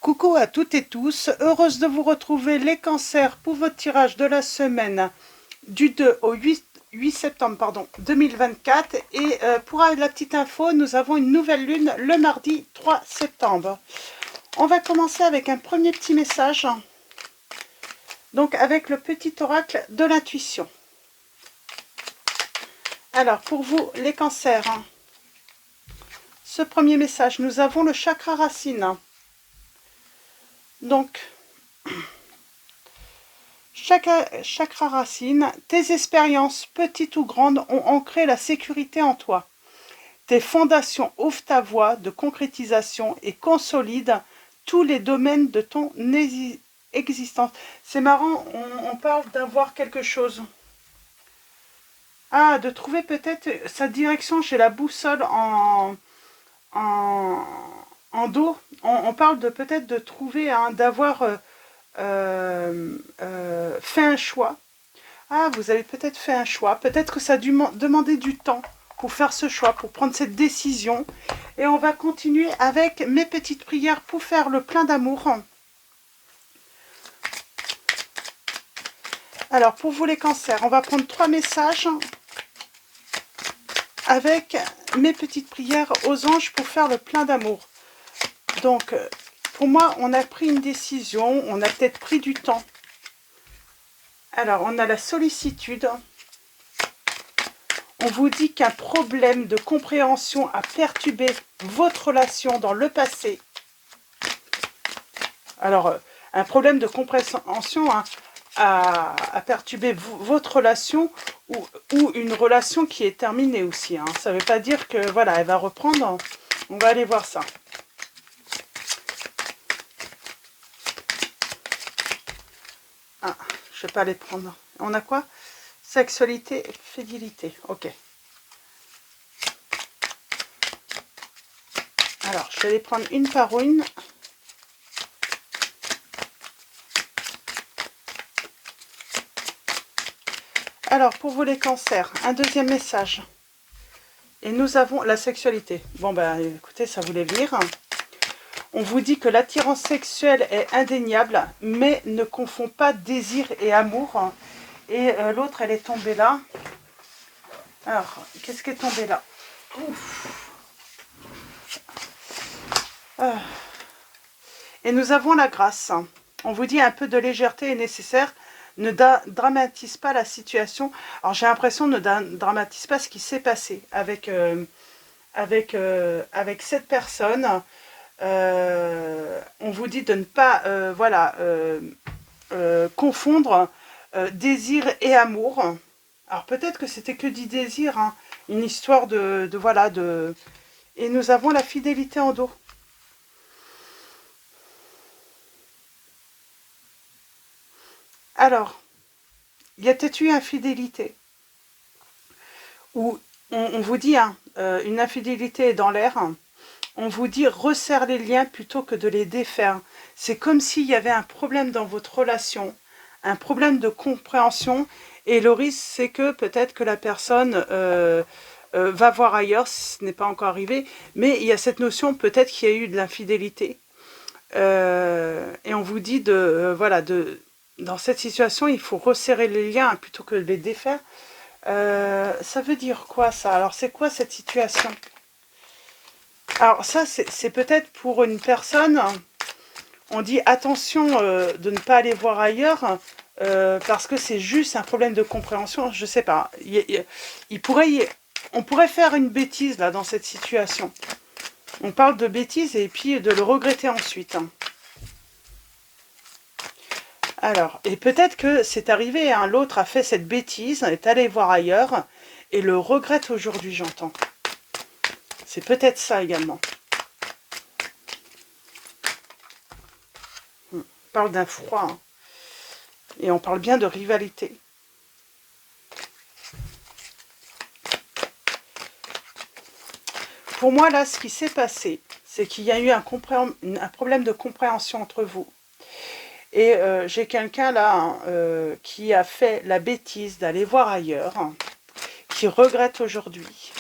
Coucou à toutes et tous, heureuse de vous retrouver les cancers pour votre tirage de la semaine du 2 au 8 septembre 2024 et pour la petite info, nous avons une nouvelle lune le mardi 3 septembre. On va commencer avec un premier petit message, donc avec le petit oracle de l'intuition. Alors pour vous les cancers, ce premier message, nous avons le chakra racine. Donc, chakra racine, tes expériences, petites ou grandes, ont ancré la sécurité en toi. Tes fondations ouvrent ta voie de concrétisation et consolident tous les domaines de ton existence. C'est marrant, on parle d'avoir quelque chose. Ah, de trouver peut-être sa direction chez la boussole en dos. On parle de peut-être de trouver, d'avoir fait un choix. Ah, vous avez peut-être fait un choix. Peut-être que ça a dû demander du temps pour faire ce choix, pour prendre cette décision. Et on va continuer avec mes petites prières pour faire le plein d'amour. Alors, pour vous les cancers, on va prendre 3 messages avec mes petites prières aux anges pour faire le plein d'amour. Donc, pour moi, on a pris une décision, on a peut-être pris du temps. Alors, on a la sollicitude. On vous dit qu'un problème de compréhension a perturbé votre relation dans le passé. Alors, un problème de compréhension a perturbé votre relation ou une relation qui est terminée aussi. Ça ne veut pas dire que, voilà, elle va reprendre. On va aller voir ça. Ah, je ne vais pas les prendre. On a quoi? Sexualité, fidélité. Ok. Alors, je vais les prendre une par une. Alors, pour vous les cancers, un deuxième message. Et nous avons la sexualité. Bon, ben, écoutez, ça voulait venir. On vous dit que l'attirance sexuelle est indéniable, mais ne confond pas désir et amour. Et l'autre, elle est tombée là. Alors, qu'est-ce qui est tombé là? Ouf. Et nous avons la grâce. On vous dit un peu de légèreté est nécessaire. Ne dramatise pas la situation. Alors j'ai l'impression ne dramatise pas ce qui s'est passé avec cette personne. On vous dit de ne pas confondre désir et amour. Alors peut-être que c'était que du désir, une histoire de. Et nous avons la fidélité en dos. Alors, il y a peut-être eu infidélité. Ou on vous dit, une infidélité est dans l'air. On vous dit resserre les liens plutôt que de les défaire. C'est comme s'il y avait un problème dans votre relation, un problème de compréhension. Et le risque, c'est que peut-être que la personne va voir ailleurs, ce n'est pas encore arrivé. Mais il y a cette notion, peut-être qu'il y a eu de l'infidélité. Et on vous dit dans cette situation, il faut resserrer les liens plutôt que de les défaire. Ça veut dire quoi ça? Alors c'est quoi cette situation? Alors ça c'est peut-être pour une personne, on dit attention de ne pas aller voir ailleurs parce que c'est juste un problème de compréhension, je sais pas. On pourrait faire une bêtise là dans cette situation. On parle de bêtise et puis de le regretter ensuite. Alors, et peut-être que c'est arrivé, l'autre a fait cette bêtise, est allé voir ailleurs, et le regrette aujourd'hui, j'entends. C'est peut-être ça également. On parle d'un froid, et on parle bien de rivalité. Pour moi, là, ce qui s'est passé, c'est qu'il y a eu un problème de compréhension entre vous. Et j'ai quelqu'un là qui a fait la bêtise d'aller voir ailleurs, qui regrette aujourd'hui.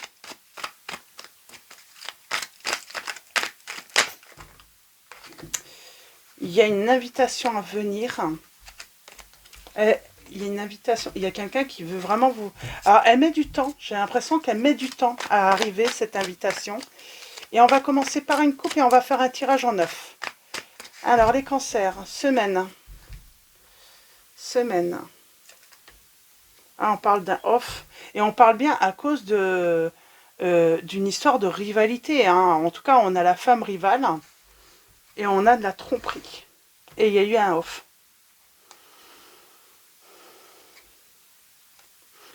Il y a une invitation à venir. Euh, il y a une invitation. Il y a quelqu'un qui veut vraiment vous... Alors, elle met du temps. J'ai l'impression qu'elle met du temps à arriver, cette invitation. Et on va commencer par une coupe et on va faire un tirage en 9. Alors, les cancers. Semaine. Semaine. Ah, on parle d'un off. Et on parle bien à cause de d'une histoire de rivalité. Hein. En tout cas, on a la femme rivale et on a de la tromperie. Et il y a eu un off.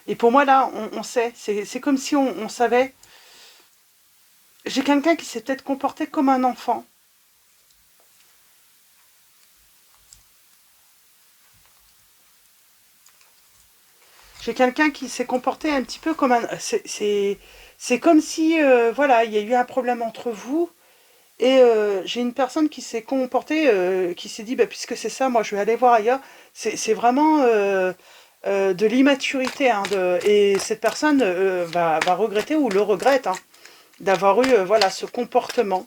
Et pour moi, là, on sait. C'est comme si on savait. J'ai quelqu'un qui s'est peut-être comporté comme un enfant. J'ai quelqu'un qui s'est comporté un petit peu comme un... C'est comme si, voilà, il y a eu un problème entre vous. Et j'ai une personne qui s'est comportée, qui s'est dit, bah, puisque c'est ça, moi je vais aller voir ailleurs. C'est vraiment de l'immaturité. Hein, et cette personne va regretter ou le regrette hein, d'avoir eu voilà, ce comportement.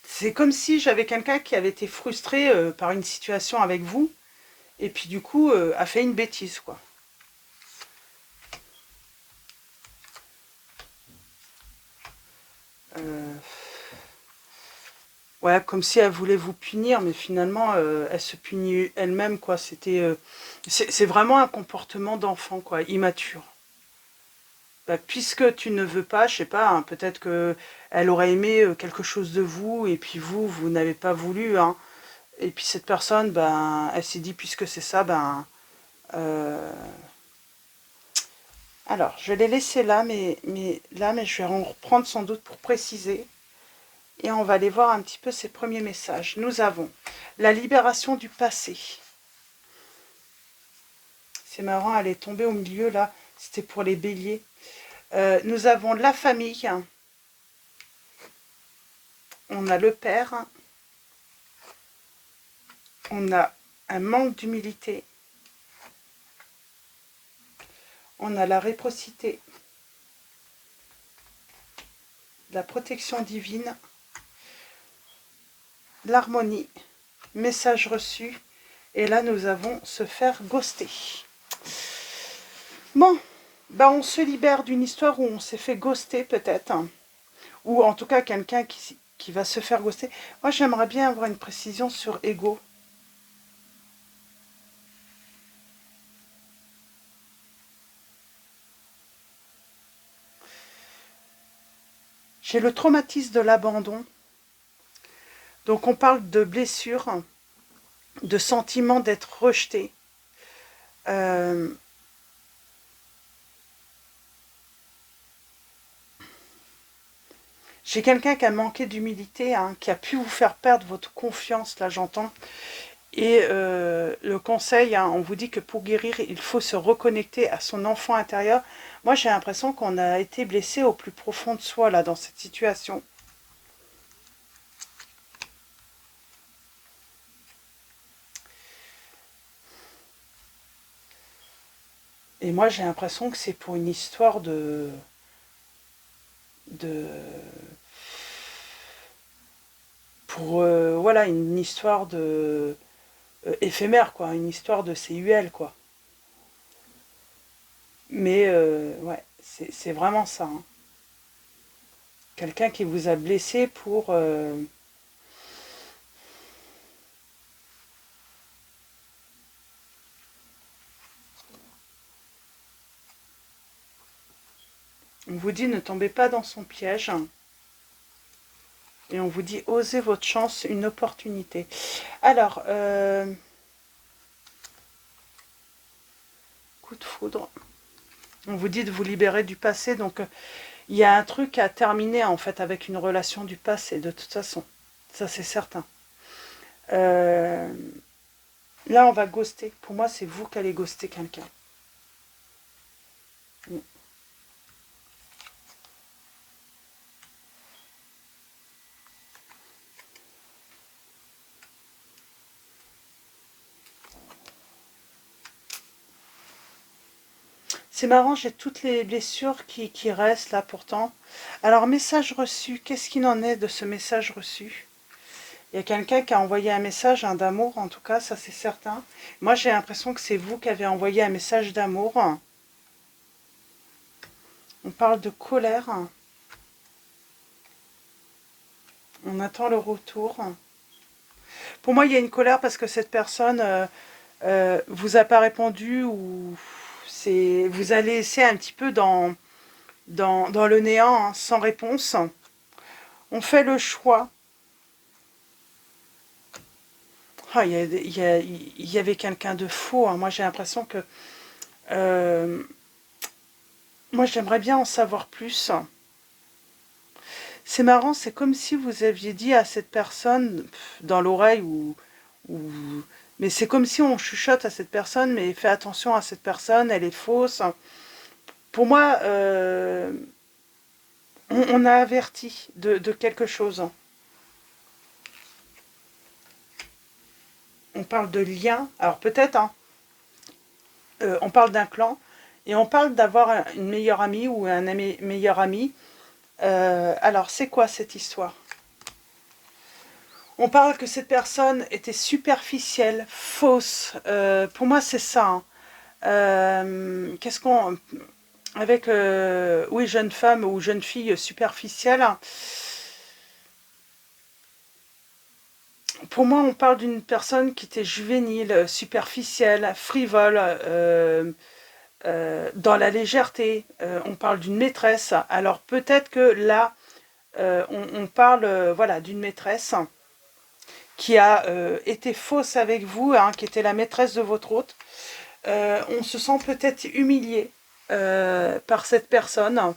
C'est comme si j'avais quelqu'un qui avait été frustré par une situation avec vous et puis du coup a fait une bêtise, quoi. Euh, Ouais, comme si elle voulait vous punir, mais finalement, elle se punit elle-même, quoi. C'est vraiment un comportement d'enfant, quoi, immature. Bah, puisque tu ne veux pas, je sais pas, hein, peut-être que elle aurait aimé quelque chose de vous, et puis vous n'avez pas voulu, hein. Et puis cette personne, ben, elle s'est dit, puisque c'est ça, ben, euh, alors, je l'ai laissé là, mais je vais en reprendre sans doute pour préciser. Et on va aller voir un petit peu ses premiers messages. Nous avons la libération du passé. C'est marrant, elle est tombée au milieu là. C'était pour les béliers. Nous avons la famille. On a le père. On a un manque d'humilité. On a la réciprocité. La protection divine. L'harmonie. Message reçu. Et là, nous avons se faire ghoster. Bon, ben on se libère d'une histoire où on s'est fait ghoster peut-être. Ou en tout cas quelqu'un qui va se faire ghoster. Moi, j'aimerais bien avoir une précision sur ego. J'ai le traumatisme de l'abandon. Donc on parle de blessures, de sentiment d'être rejeté. Euh, J'ai quelqu'un qui a manqué d'humilité, hein, qui a pu vous faire perdre votre confiance, là j'entends. Et le conseil, hein, on vous dit que pour guérir, il faut se reconnecter à son enfant intérieur. Moi j'ai l'impression qu'on a été blessé au plus profond de soi, là, dans cette situation. Et moi j'ai l'impression que c'est pour une histoire de pour voilà une histoire de éphémère quoi, une histoire de CUL quoi. Mais ouais, c'est vraiment ça. Hein. Quelqu'un qui vous a blessé pour on vous dit ne tombez pas dans son piège et on vous dit osez votre chance, une opportunité. Alors coup de foudre. On vous dit de vous libérer du passé donc il y a un truc à terminer en fait avec une relation du passé de toute façon. Ça c'est certain. Euh, Là, on va ghoster. Pour moi, c'est vous qui allez ghoster quelqu'un. C'est marrant, j'ai toutes les blessures qui restent là pourtant. Alors, message reçu, qu'est-ce qu'il en est de ce message reçu? Il y a quelqu'un qui a envoyé un message d'amour, en tout cas, ça c'est certain. Moi, j'ai l'impression que c'est vous qui avez envoyé un message d'amour. On parle de colère. On attend le retour. Pour moi, il y a une colère parce que cette personne vous a pas répondu ou vous a laissé un petit peu dans le néant, hein, sans réponse. On fait le choix. Ah, il y avait quelqu'un de faux, hein. Moi, j'ai l'impression que... moi, j'aimerais bien en savoir plus. C'est marrant, c'est comme si vous aviez dit à cette personne, dans l'oreille, ou... mais c'est comme si on chuchote à cette personne, mais fais attention à cette personne, elle est fausse. Pour moi, on a averti de quelque chose. On parle de lien, alors peut-être, hein, on parle d'un clan, et on parle d'avoir une meilleure amie ou un meilleur ami. Alors, c'est quoi cette histoire? On parle que cette personne était superficielle, fausse. Pour moi, c'est ça, hein. Qu'est-ce qu'on... Avec, oui, jeune femme ou jeune fille superficielle. Pour moi, on parle d'une personne qui était juvénile, superficielle, frivole, dans la légèreté. On parle d'une maîtresse. Alors peut-être que là, on parle voilà, d'une maîtresse qui a été fausse avec vous, hein, qui était la maîtresse de votre hôte. On se sent peut-être humilié par cette personne.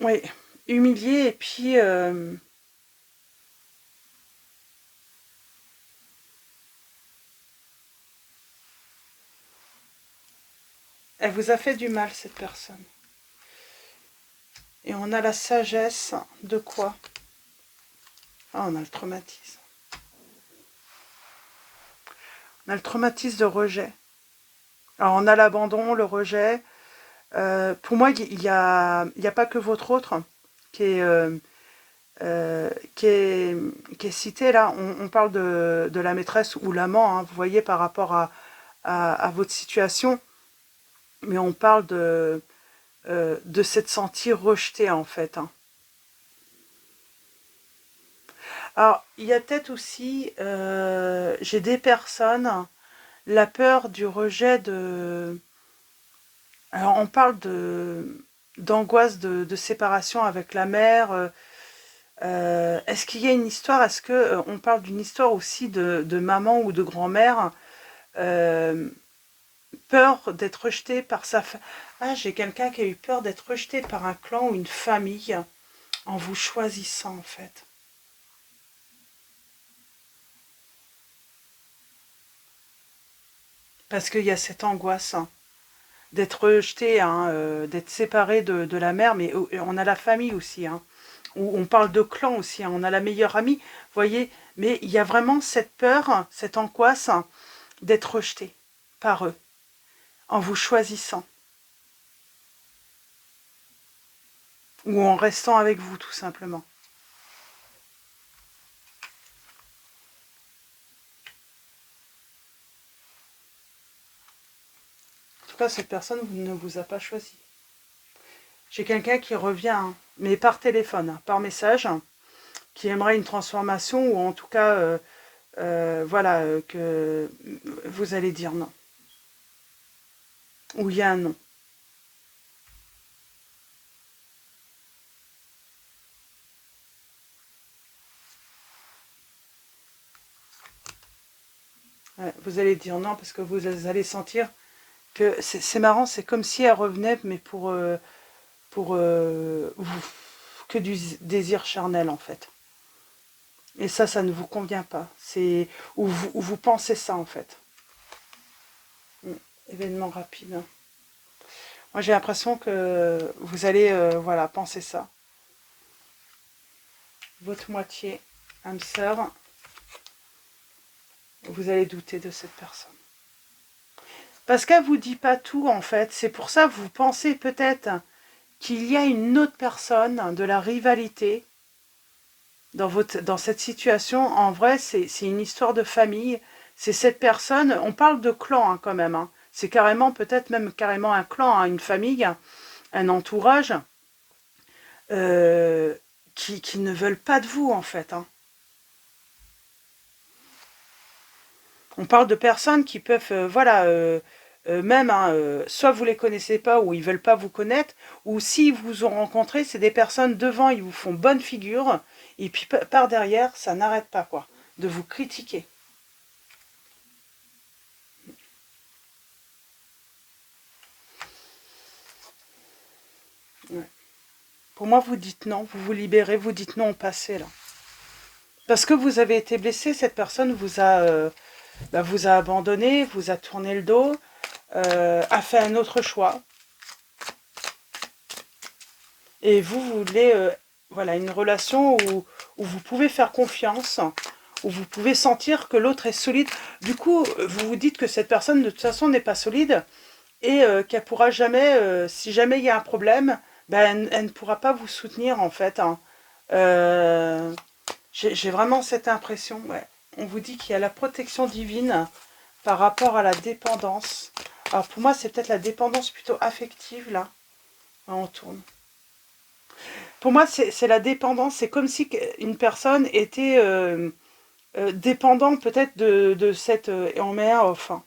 Oui, humilié et puis... elle vous a fait du mal, cette personne. Et on a la sagesse de quoi? Ah, on a le traumatisme. On a le traumatisme de rejet. Alors, on a l'abandon, le rejet. Pour moi, il y a pas que votre autre qui est, qui est cité là. On parle de la maîtresse ou l'amant, hein, vous voyez, par rapport à votre situation. Mais on parle de s'être senti rejeté, en fait, hein. Alors, il y a peut-être aussi, j'ai des personnes, la peur du rejet de... Alors, on parle d'angoisse de séparation avec la mère. Est-ce qu'il y a une histoire? Est-ce que on parle d'une histoire aussi de maman ou de grand-mère? euh, Peur d'être rejeté par sa famille. Ah, j'ai quelqu'un qui a eu peur d'être rejeté par un clan ou une famille en vous choisissant, en fait. Parce qu'il y a cette angoisse, hein, d'être rejeté, hein, d'être séparé de la mère, mais on a la famille aussi, hein, où on parle de clan aussi, hein, on a la meilleure amie, vous voyez, mais il y a vraiment cette peur, cette angoisse, hein, d'être rejeté par eux, en vous choisissant, ou en restant avec vous, tout simplement. En tout cas, cette personne ne vous a pas choisi. J'ai quelqu'un qui revient, hein, mais par téléphone, hein, par message, hein, qui aimerait une transformation, ou en tout cas, voilà, que vous allez dire non. Ou il y a un non. Ouais, vous allez dire non parce que vous allez sentir que c'est marrant, c'est comme si elle revenait, mais pour que du désir charnel, en fait. Et ça ne vous convient pas. C'est ou vous pensez ça, en fait. Événement rapide, hein. Moi, j'ai l'impression que vous allez, voilà, penser ça. Votre moitié, âme sœur, vous allez douter de cette personne. Parce qu'elle vous dit pas tout, en fait. C'est pour ça que vous pensez peut-être qu'il y a une autre personne, de la rivalité, dans cette situation. En vrai, c'est une histoire de famille. C'est cette personne, on parle de clan hein, quand même. Hein. C'est carrément, peut-être même carrément un clan, hein, une famille, un entourage, euh, qui ne veulent pas de vous, en fait. Hein. On parle de personnes qui peuvent, voilà, même, hein, soit vous les connaissez pas ou ils veulent pas vous connaître, ou s'ils vous ont rencontré, c'est des personnes devant, ils vous font bonne figure, et puis par derrière, ça n'arrête pas, quoi, de vous critiquer. Ouais. Pour moi, vous dites non, vous vous libérez, vous dites non au passé, là. Parce que vous avez été blessé, cette personne vous a abandonné, vous a tourné le dos, a fait un autre choix. Et vous voulez voilà, une relation où vous pouvez faire confiance, où vous pouvez sentir que l'autre est solide. Du coup, vous vous dites que cette personne, de toute façon, n'est pas solide et qu'elle pourra jamais, si jamais il y a un problème, ben, elle ne pourra pas vous soutenir, en fait. Hein. Euh, j'ai vraiment cette impression, ouais. On vous dit qu'il y a la protection divine par rapport à la dépendance. Alors pour moi, c'est peut-être la dépendance plutôt affective, là. On tourne. Pour moi, c'est la dépendance. C'est comme si une personne était dépendante peut-être de cette... et on met un off. Hein.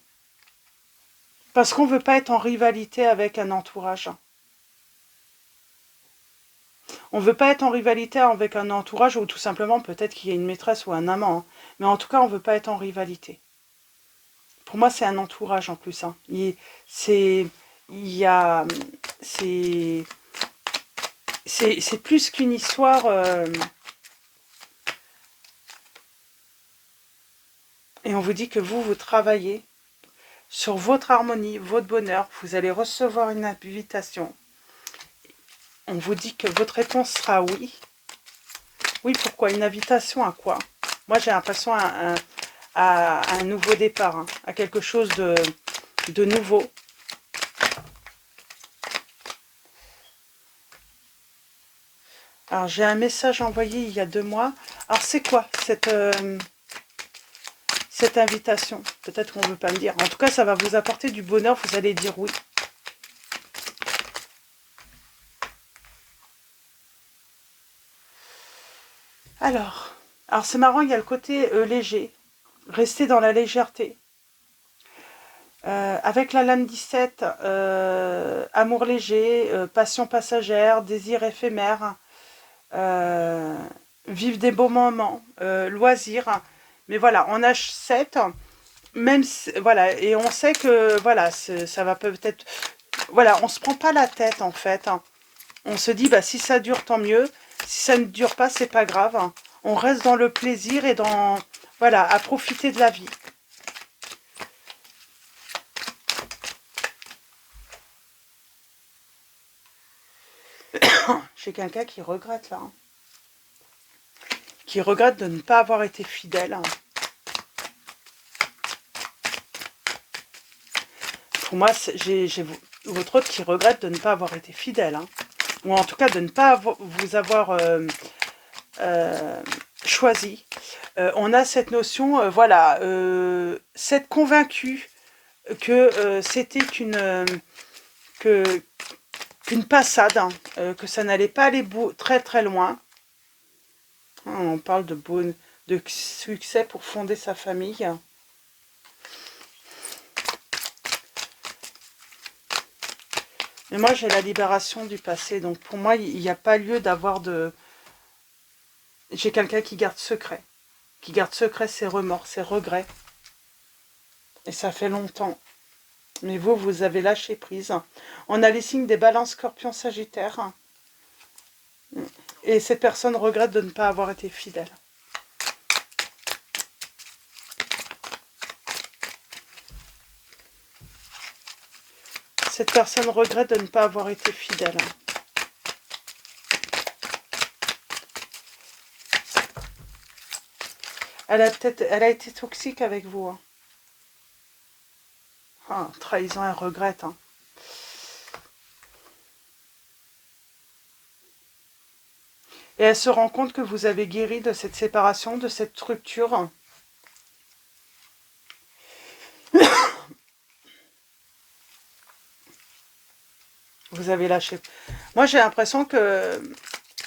Parce qu'on ne veut pas être en rivalité avec un entourage. On ne veut pas être en rivalité avec un entourage ou tout simplement peut-être qu'il y a une maîtresse ou un amant. Hein. Mais en tout cas, on ne veut pas être en rivalité. Pour moi, c'est un entourage en plus. Hein. C'est... Il y a... C'est... C'est plus qu'une histoire... et on vous dit que vous travaillez sur votre harmonie, votre bonheur. Vous allez recevoir une invitation. On vous dit que votre réponse sera oui. Oui, pourquoi? Une invitation à quoi? Moi, j'ai l'impression à un nouveau départ, hein, à quelque chose de nouveau. Alors, j'ai un message envoyé il y a 2 mois. Alors, c'est quoi cette invitation? Peut-être qu'on ne veut pas me dire. En tout cas, ça va vous apporter du bonheur. Vous allez dire oui. Alors c'est marrant, il y a le côté léger. Rester dans la légèreté. Avec la lame 17, amour léger, passion passagère, désir éphémère, vivre des beaux moments, loisirs. Mais voilà, en H7, même si, voilà, et on sait que voilà, ça va peut-être... Voilà, on se prend pas la tête en fait. Hein. On se dit, bah si ça dure, tant mieux. Si ça ne dure pas, c'est pas grave. Hein. On reste dans le plaisir et dans... Voilà, à profiter de la vie. J'ai quelqu'un qui regrette là. Hein. Qui regrette de ne pas avoir été fidèle. Hein. Pour moi, j'ai votre autre qui regrette de ne pas avoir été fidèle. Hein. Ou en tout cas de ne pas vous avoir choisi. On a cette notion, voilà, s'être convaincu que c'était qu'une passade, hein, que ça n'allait pas aller très très loin. On parle de succès pour fonder sa famille. Mais moi, j'ai la libération du passé. Donc, pour moi, il n'y a pas lieu d'avoir de... J'ai quelqu'un qui garde secret. Qui garde secret ses remords, ses regrets. Et ça fait longtemps. Mais vous avez lâché prise. On a les signes des balances, scorpions, sagittaires. Et cette personne regrette de ne pas avoir été fidèle. Cette personne regrette de ne pas avoir été fidèle. Elle a été toxique avec vous. Hein. Ah, trahison, elle regrette. Hein. Et elle se rend compte que vous avez guéri de cette séparation, de cette rupture. Vous avez lâché. Moi, j'ai l'impression que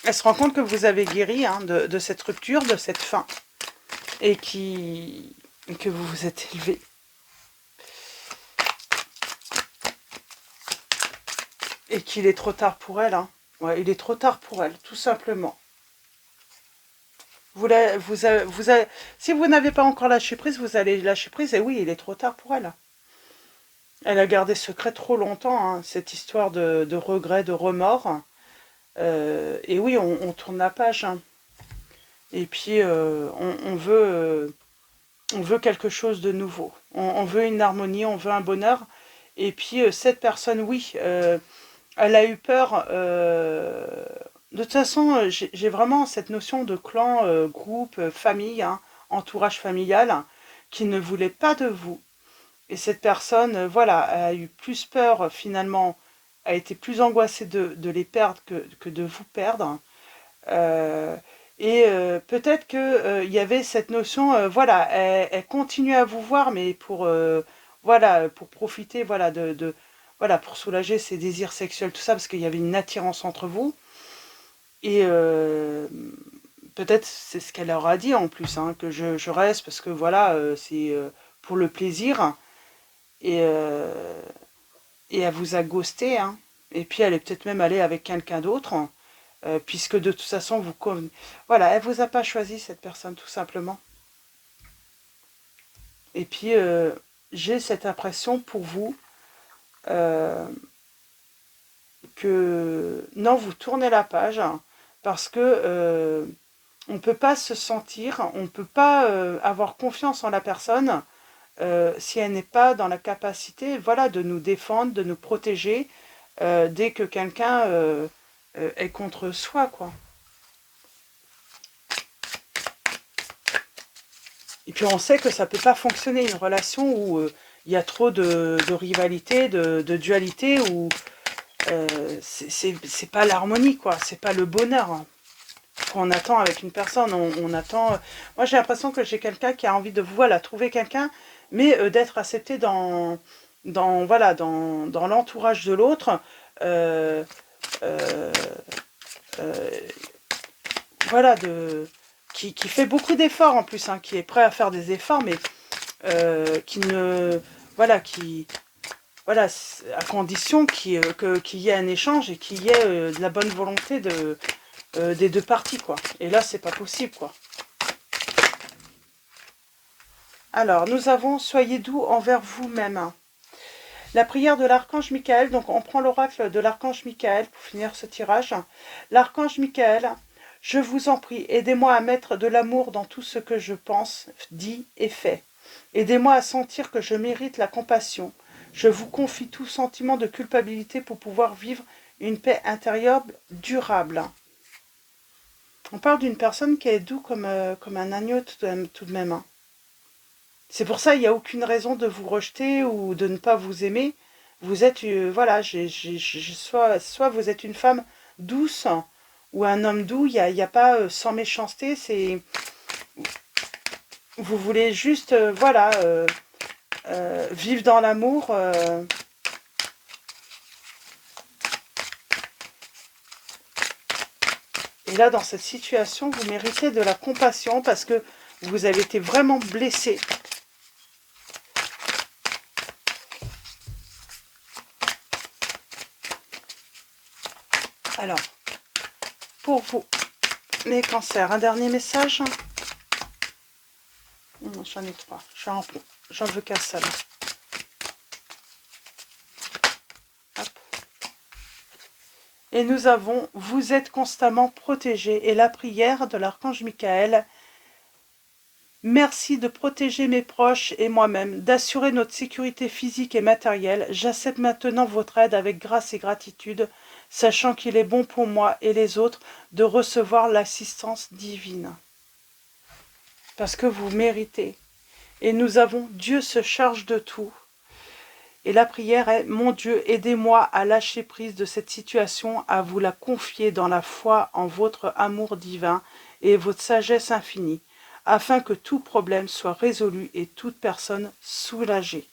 elle se rend compte que vous avez guéri hein, de cette rupture, de cette fin. Et que vous vous êtes élevé. Et qu'il est trop tard pour elle. Hein. Ouais, il est trop tard pour elle, tout simplement. Si vous n'avez pas encore lâché prise, vous allez lâcher prise. Et oui, il est trop tard pour elle. Elle a gardé secret trop longtemps, hein, cette histoire de regret, de remords. Et oui, on tourne la page. Hein. Et puis, on veut quelque chose de nouveau. On veut une harmonie, on veut un bonheur. Et puis, cette personne, oui, elle a eu peur. De toute façon, j'ai vraiment cette notion de clan, groupe, famille, hein, entourage familial, hein, qui ne voulait pas de vous. Et cette personne, voilà, a eu plus peur, finalement, a été plus angoissée de les perdre que de vous perdre. Euh, et peut-être qu'il y avait cette notion, voilà, elle continue à vous voir, mais voilà, pour profiter, voilà, voilà, pour soulager ses désirs sexuels, tout ça, parce qu'il y avait une attirance entre vous. Et peut-être c'est ce qu'elle leur a dit en plus, hein, que je reste parce que voilà, c'est pour le plaisir. Et, et elle vous a ghosté, hein. Et puis elle est peut-être même allée avec quelqu'un d'autre, puisque de toute façon, voilà, elle vous a pas choisi, cette personne, tout simplement. Et puis, j'ai cette impression pour vous euh, que, non, vous tournez la page, hein, parce que on ne peut pas se sentir, on ne peut pas avoir confiance en la personne si elle n'est pas dans la capacité, voilà, de nous défendre, de nous protéger dès que quelqu'un est contre soi, quoi. Et puis on sait que ça peut pas fonctionner, une relation où il y a trop de rivalité, de dualité, où c'est pas l'harmonie, quoi, c'est pas le bonheur hein, qu'on attend avec une personne. On attend. Moi j'ai l'impression que j'ai quelqu'un qui a envie de voilà, trouver quelqu'un, mais d'être accepté voilà, dans l'entourage de l'autre. Euh, euh, euh, voilà, qui fait beaucoup d'efforts en plus, hein, qui est prêt à faire des efforts, mais qui ne. Voilà, voilà, à condition qu'il y ait un échange et qu'il y ait de la bonne volonté des deux parties, quoi. Et là, c'est pas possible, quoi. Alors, nous avons « Soyez doux envers vous-même ». La prière de l'archange Michael, donc on prend l'oracle de l'archange Michael pour finir ce tirage. L'archange Michael, je vous en prie, aidez-moi à mettre de l'amour dans tout ce que je pense, dis et fais. Aidez-moi à sentir que je mérite la compassion. Je vous confie tout sentiment de culpabilité pour pouvoir vivre une paix intérieure durable. On parle d'une personne qui est doux comme un agneau tout de même. Hein. C'est pour ça qu'il n'y a aucune raison de vous rejeter ou de ne pas vous aimer. Vous êtes, voilà, soit vous êtes une femme douce ou un homme doux, il y a pas sans méchanceté, c'est... Vous voulez juste, voilà, vivre dans l'amour. Et là, dans cette situation, vous méritez de la compassion parce que vous avez été vraiment blessé. Alors, pour vous, les cancers, un dernier message. J'en ai 3. J'en veux qu'un seul. Hop. Et nous avons « Vous êtes constamment protégés » et la prière de l'archange Michael. Merci de protéger mes proches et moi-même, d'assurer notre sécurité physique et matérielle. J'accepte maintenant votre aide avec grâce et gratitude, sachant qu'il est bon pour moi et les autres de recevoir l'assistance divine. Parce que vous méritez. Et nous avons « Dieu se charge de tout ». Et la prière est: mon Dieu, aidez-moi à lâcher prise de cette situation, à vous la confier dans la foi en votre amour divin et votre sagesse infinie, afin que tout problème soit résolu et toute personne soulagée.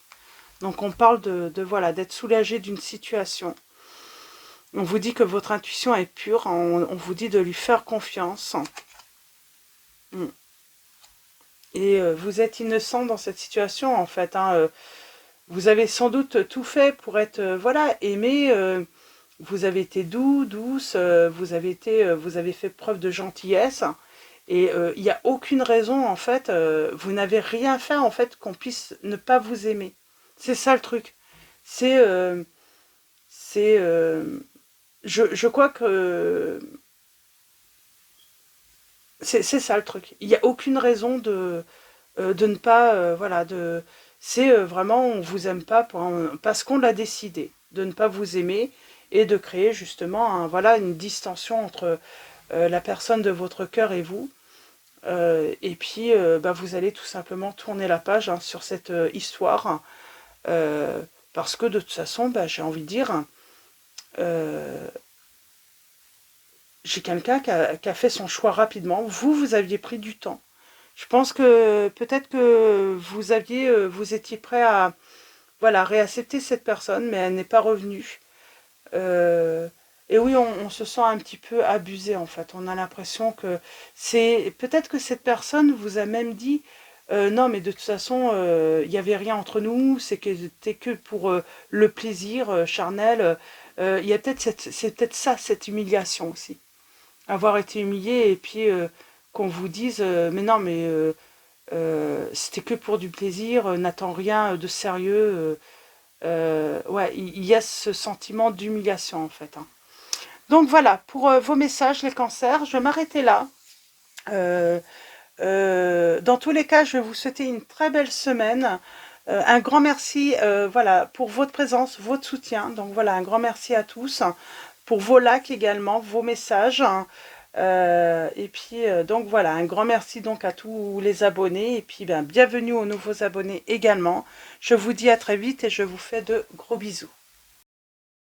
Donc on parle voilà, d'être soulagé d'une situation. On vous dit que votre intuition est pure, on vous dit de lui faire confiance. Et vous êtes innocent dans cette situation, en fait. Vous avez sans doute tout fait pour être, voilà, aimé. Vous avez été doux, douce. Vous avez fait preuve de gentillesse. Et il n'y a aucune raison, en fait. Vous n'avez rien fait, en fait, qu'on puisse ne pas vous aimer. C'est ça le truc. C'est, je crois que c'est ça le truc. Il n'y a aucune raison de ne pas, voilà, c'est vraiment, on vous aime pas parce qu'on l'a décidé, de ne pas vous aimer et de créer justement voilà, une distension entre la personne de votre cœur et vous. Et puis, bah, vous allez tout simplement tourner la page sur cette histoire, parce que de toute façon, bah, j'ai envie de dire, j'ai quelqu'un qui a fait son choix rapidement. Vous aviez pris du temps. Je pense que peut-être que vous étiez prêt à, voilà, réaccepter cette personne, mais elle n'est pas revenue. Et oui, on se sent un petit peu abusé, en fait. On a l'impression que peut-être que cette personne vous a même dit, non, mais de toute façon, il n'y avait rien entre nous, c'était que pour le plaisir charnel. Il y a c'est peut-être ça, cette humiliation aussi. Avoir été humilié et puis qu'on vous dise, mais non, mais c'était que pour du plaisir, n'attends rien de sérieux. Ouais, il y a ce sentiment d'humiliation, en fait. Donc voilà, pour vos messages, les cancers, je vais m'arrêter là. Dans tous les cas, je vais vous souhaiter une très belle semaine. Un grand merci, voilà, pour votre présence, votre soutien. Donc voilà, un grand merci à tous. Pour vos likes également, vos messages. Et puis, donc voilà, un grand merci donc à tous les abonnés. Et puis, bienvenue aux nouveaux abonnés également. Je vous dis à très vite et je vous fais de gros bisous.